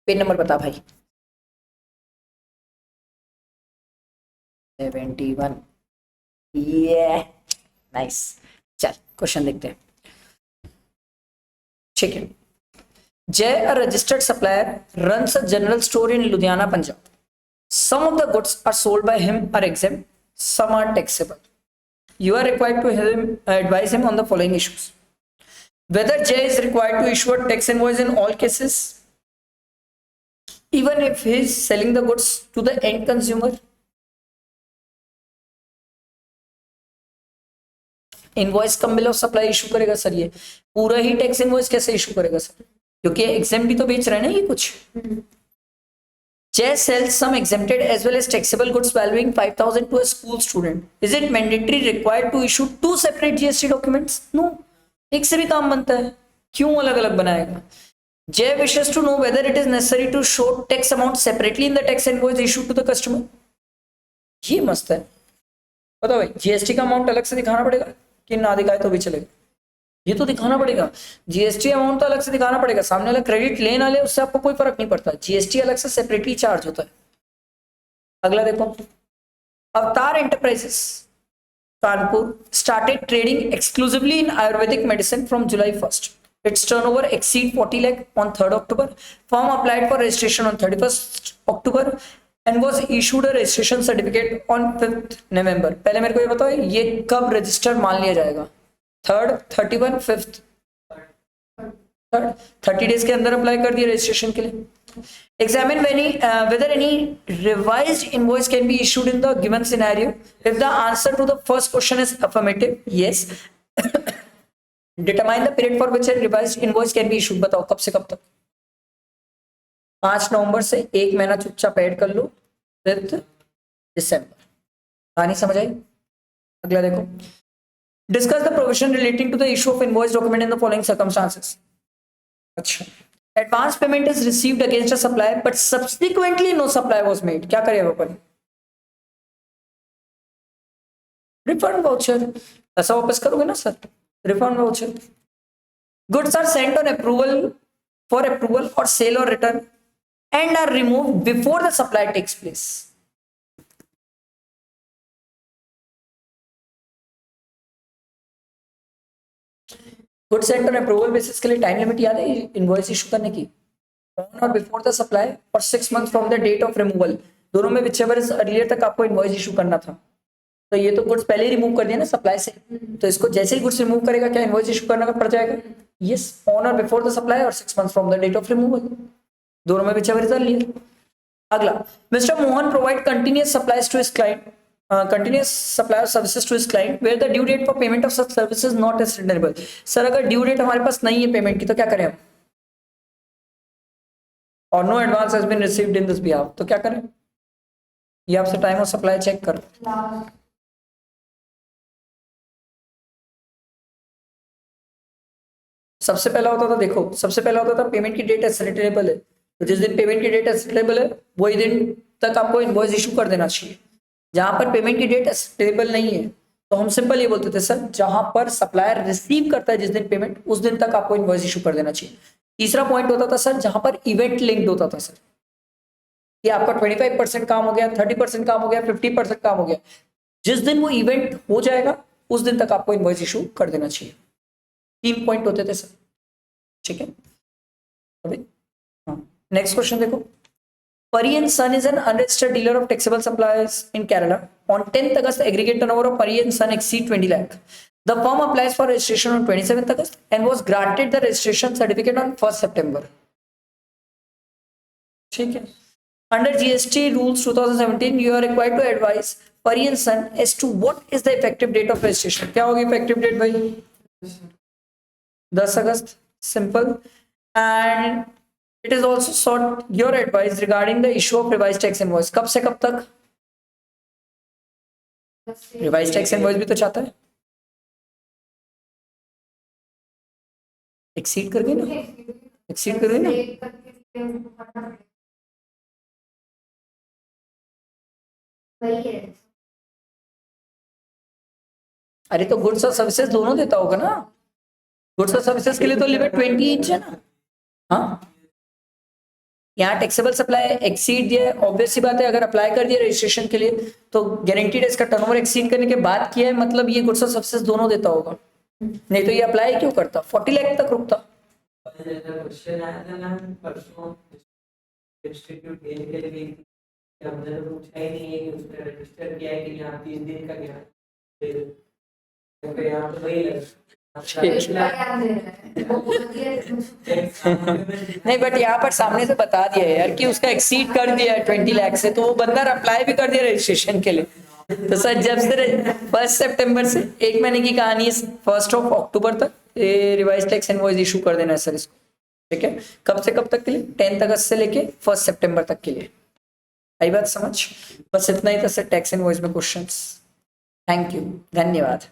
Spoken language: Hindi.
पेज नंबर बता भाई। 71। ये नाइस। चल क्वेश्चन देखते हैं। ठीक है। जय a registered supplier runs a general store in Ludhiana Punjab. Some of the goods are sold by him are exempt, some are taxable. You are required to advise him on the following issues. Whether Jay is required to issue a tax invoice in all cases, even if he is selling the goods to the end consumer. Invoice come bill of supply issue करेगा सर, ये पूरा ही टैक्स इनवॉइस कैसे इशू करेगा सर, क्योंकि एग्जाम भी तो बेच रहे हैं ना ये कुछ। Jay sells some exempted as well as taxable goods valuing 5,000 to a school student. Is it mandatory required to issue two separate GST documents? No. एक से भी काम बनता है, क्यों अलग अलग बनाएगा? Jay wishes to know whether it is necessary to show tax amount separately in the tax invoice issued to the customer. ये मस्त है। बताओ भाई, जीएसटी का अमाउंट अलग से दिखाना पड़ेगा कि ना दिखाए तो भी चलेगा? ये तो दिखाना पड़ेगा। जीएसटी अमाउंट तो अलग से दिखाना पड़ेगा, सामने वाला क्रेडिट ले ना ले उससे आपको कोई फर्क नहीं पड़ता, जीएसटी अलग से सेपरेटली चार्ज होता है। अगला देखो, अवतार enterprises Kanpur started trading exclusively in Ayurvedic medicine from July 1st. Its turnover exceed 40 lakh on 3rd October. Firm applied for registration on 31st October and was issued a registration certificate on 5th November. पहले मेरे को ये बताओ, ये कब रजिस्टर मान लिया जाएगा? 3rd, 31, 5th, 30 डेज के अंदर अप्लाई कर दिया रजिस्ट्रेशन के लिए। Examine whether any revised invoice can be issued in the given scenario. If the answer to the first question is affirmative, yes. Determine the period for which a revised invoice can be issued. बताओ कब से कब तक? 5 नवंबर से 1 महीना चुपचाप ऐड कर लो, 5 दिसंबर। कहानी समझ आई? अगला देखो, discuss the provision relating to the issue of invoice document in the following circumstances. अच्छा, advance payment is received against a supplier but subsequently no supply was made. क्या करेगा अपन? रिफंड वाउचर, पैसा वापस करोगे ना sir, refund voucher. Goods are sent on approval for approval or sale or return and are removed before the supply takes place. Good Saint on approval basis के लिए टाइम लिमिट याद है इनवॉइस इशू करने की? On or before the supply or 6 month from the date of removal, दोनों में विचेवर इज अर्लियर तक आपको इनवॉइस इशू करना था। तो ये तो गुड्स पहले ही रिमूव कर दिया ना सप्लाई से, तो इसको जैसे ही गुड्स रिमूव करेगा क्या इनवॉइस इशू करना पड़ जाएगा? Yes, on or before the supply or 6 month from the date of removal, दोनों में विचेवर इज अर्लियर। अगला, mister Mohan provide continuous supplies to his client, continuous supply of services to his client where the due date for payment of such services not ascertainable. Sir अगर ड्यू डेट हमारे पास नहीं है पेमेंट की तो क्या करें हम? और no advance has been received in this behalf, तो क्या करें? ये आपसे टाइम ऑफ सप्लाई चेक कर। सबसे पहला होता था, देखो सबसे पहला होता था पेमेंट की डेट ascertainable है, तो जिस दिन पेमेंट की डेट ascertainable है वही दिन तक आपको इनवॉइस इशू कर देना चाहिए। जहां पर पेमेंट की डेट स्टेबल नहीं है तो हम सिंपल ये बोलते थे सर, जहां पर सप्लायर रिसीव करता है जिस दिन पेमेंट उस दिन तक आपको इनवॉइस इशू कर देना चाहिए। तीसरा पॉइंट होता था सर, जहां पर इवेंट लिंक्ड होता था सर, कि आपका 25% काम हो गया, 30% काम हो गया, 50% काम हो गया, जिस दिन वो इवेंट हो जाएगा उस दिन तक आपको इनवॉइस इशू कर देना चाहिए। 3 पॉइंट होते थे सर, ठीक है। अभी नेक्स्ट क्वेश्चन देखो, Pari and Son is an unregistered dealer of taxable supplies in Kerala. On 10th August, aggregate turnover of Pari and Son exceed 20 lakh. The firm applies for registration on 27th August and was granted the registration certificate on 1st September. ठीक है। Under GST rules 2017, you are required to advise Pari and Son as to what is the effective date of registration. क्या होगी effective date भाई? 10 अगस्त, simple. And it is also sought your advice regarding the issue of revised tax invoice. कब से कब तक? revised tax invoice भी तो चाहता है, एक्सीड कर गई ना, एक्सीड कर गई ना। अरे तो गुड्स और सर्विसेज दोनों देता होगा ना, गुड्स और सर्विसेज के लिए तो लिमिट 20 इंच है ना। हाँ यहाँ टैक्सेबल सप्लाई एक्सीड दिया है, ऑब्वियस सी बात है अगर अप्लाई कर दिया रजिस्ट्रेशन के लिए तो गारंटीड इसका टर्नओवर एक्सीड करने के बाद किया है, मतलब ये गुड्स और सर्विसेज दोनों देता होगा, नहीं तो ये अप्लाई क्यों करता, 40 लाख तक रुकता। क्वेश्चन आया था मैम परसों इंस्टीट्यूट गेन के लिए, हमने तो पूछा ही नहीं है कि उसने रजिस्टर किया है कि यहाँ 3 दिन का गया, फिर यहाँ तो वही लग नहीं बट यहाँ पर सामने से बता दिया है यार कि उसका एक्सीड कर दिया है 20 लाख से, तो वो बंदा अप्लाई भी कर दिया रजिस्ट्रेशन के लिए। तो सर जब से 1 सितंबर से 1 महीने की कहानी है, 1 अक्टूबर तक ये रिवाइज टैक्स इनवॉइस इशू कर देना है सर इसको, ठीक है। कब से कब तक के लिए, 10 अगस्त से लेके 1 सितंबर तक के लिए। आई बात समझ, बस इतना ही था सर टैक्स इनवॉइस में क्वेश्चंस। थैंक यू, धन्यवाद।